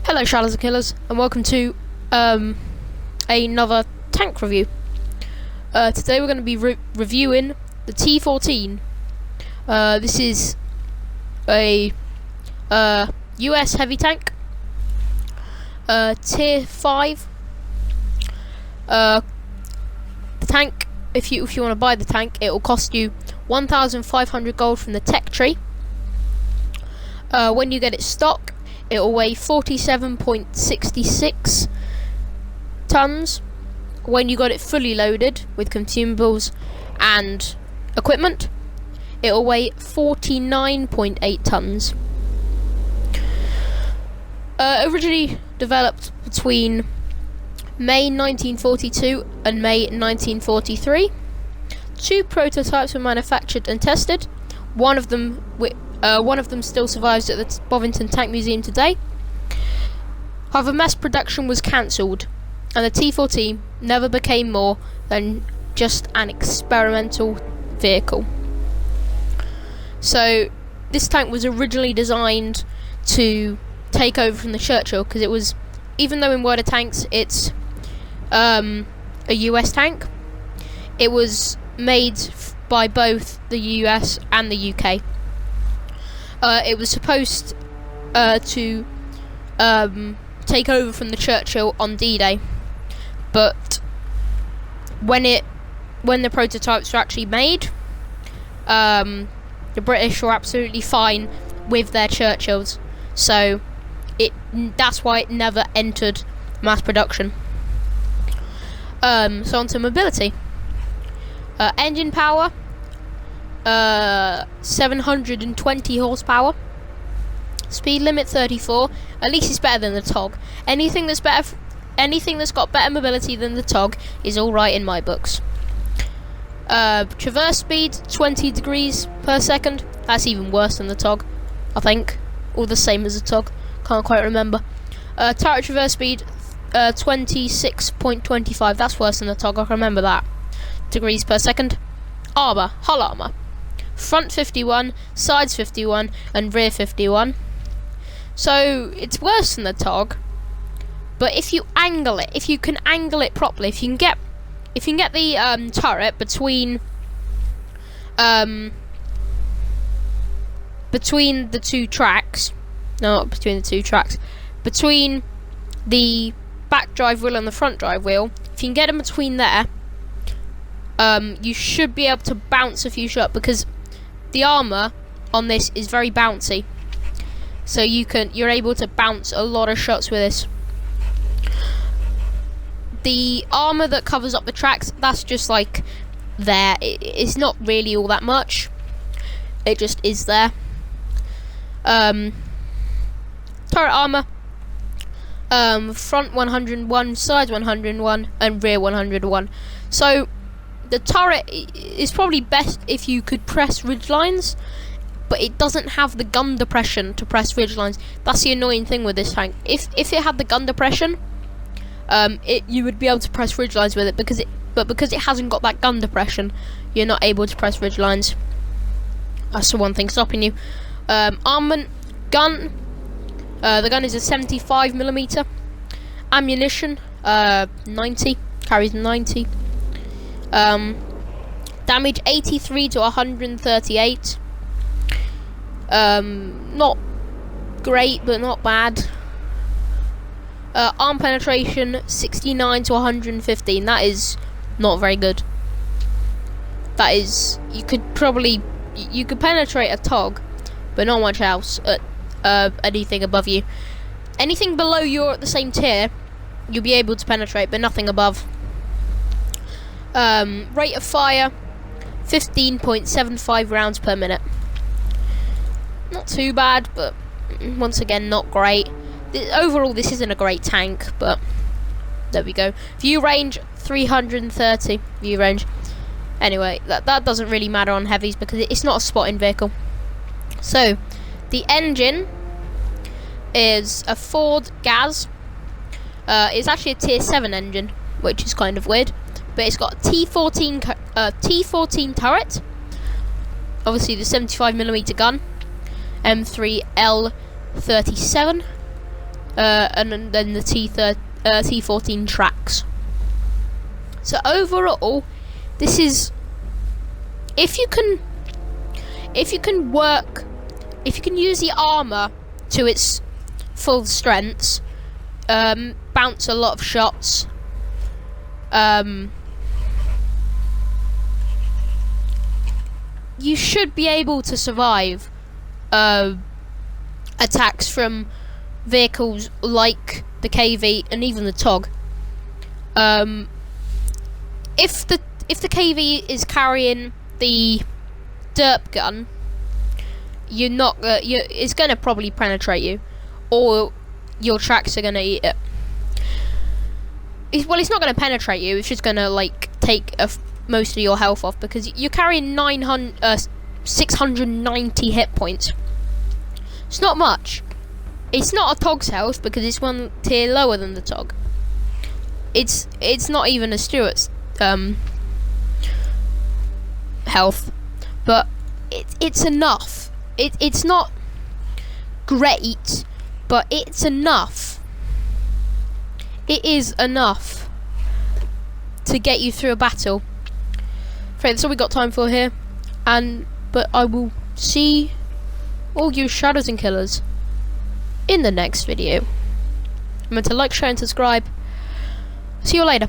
Hello Shadows and Killers, and welcome to another tank review. Today we're going to be reviewing the T14. This is a US heavy tank, tier 5. The tank, if you want to buy the tank, it will cost you 1,500 gold from the tech tree. When you get it stock, it will weigh 47.66 tons. When you got it fully loaded with consumables and equipment, it will weigh 49.8 tons. Originally developed between May 1942 and May 1943. 2 prototypes were manufactured and tested. One of them still survives at the Bovington Tank Museum today. However, mass production was cancelled, and the T14 never became more than just an experimental vehicle. So, this tank was originally designed to take over from the Churchill, because it was, even though in World of Tanks it's a US tank, it was made by both the US and the UK. It was supposed to take over from the Churchill on D-Day, but when the prototypes were actually made, the British were absolutely fine with their Churchills, so that's why it never entered mass production. So on to mobility. Engine power, 720 horsepower. Speed limit 34. At least it's better than the TOG. Anything that's got better mobility than the TOG is alright in my books. Traverse speed 20 degrees per second. That's even worse than the TOG, I think, or the same as the TOG. Can't quite remember. Turret traverse speed 26.25. That's worse than the TOG. I can remember that. Degrees per second. Armor, hull armor. Front 51, sides 51, and rear 51. So it's worse than the TOG, but if you angle it, if you can angle it properly, if you can get the turret between the two tracks, between the back drive wheel and the front drive wheel, if you can get them between there, you should be able to bounce a few shots, because the armor on this is very bouncy, so you're able to bounce a lot of shots with this. The armor that covers up the tracks, that's just like there. It's not really all that much. It just is there. Turret armor, front 101, sides 101, and rear 101. So the turret is probably best if you could press ridge lines, but it doesn't have the gun depression to press ridge lines. That's the annoying thing with this tank. If it had the gun depression, you would be able to press ridge lines with it, because it hasn't got that gun depression, you're not able to press ridge lines. That's the one thing stopping you. Armament, gun. The gun is a 75mm. Ammunition, 90, carries 90. Damage 83 to 138. Not great, but not bad. Arm penetration 69 to 115. That is not very good. That is, you could penetrate a TOG, but not much else at anything above you. Anything below you're at the same tier, you'll be able to penetrate, but nothing above. Rate of fire 15.75 rounds per minute. Not too bad, but once again not great. Overall this isn't a great tank, but there we go. View range 330 view range. Anyway, that doesn't really matter on heavies because it's not a spotting vehicle. So the engine is a Ford Gaz. It's actually a tier 7 engine, which is kind of weird. But it's got a T14 turret, obviously the 75mm gun, M3L37, and then the T14 tracks. So overall, this is, if you can use the armor to its full strengths, bounce a lot of shots, you should be able to survive attacks from vehicles like the KV and even the TOG. If the KV is carrying the derp gun, it's gonna probably penetrate you, or your tracks are gonna eat it. Well, it's not gonna penetrate you. It's just gonna like take most of your health off, because you're carrying 690 hit points. It's not much. It's not a TOG's health, because it's one tier lower than the TOG. It's not even a Stuart's health, but it's enough. It's not great, but it's enough. It is enough to get you through a battle. Okay, that's all we got time for here, but I will see all you shadows and killers in the next video. Remember to like, share and subscribe. See you later.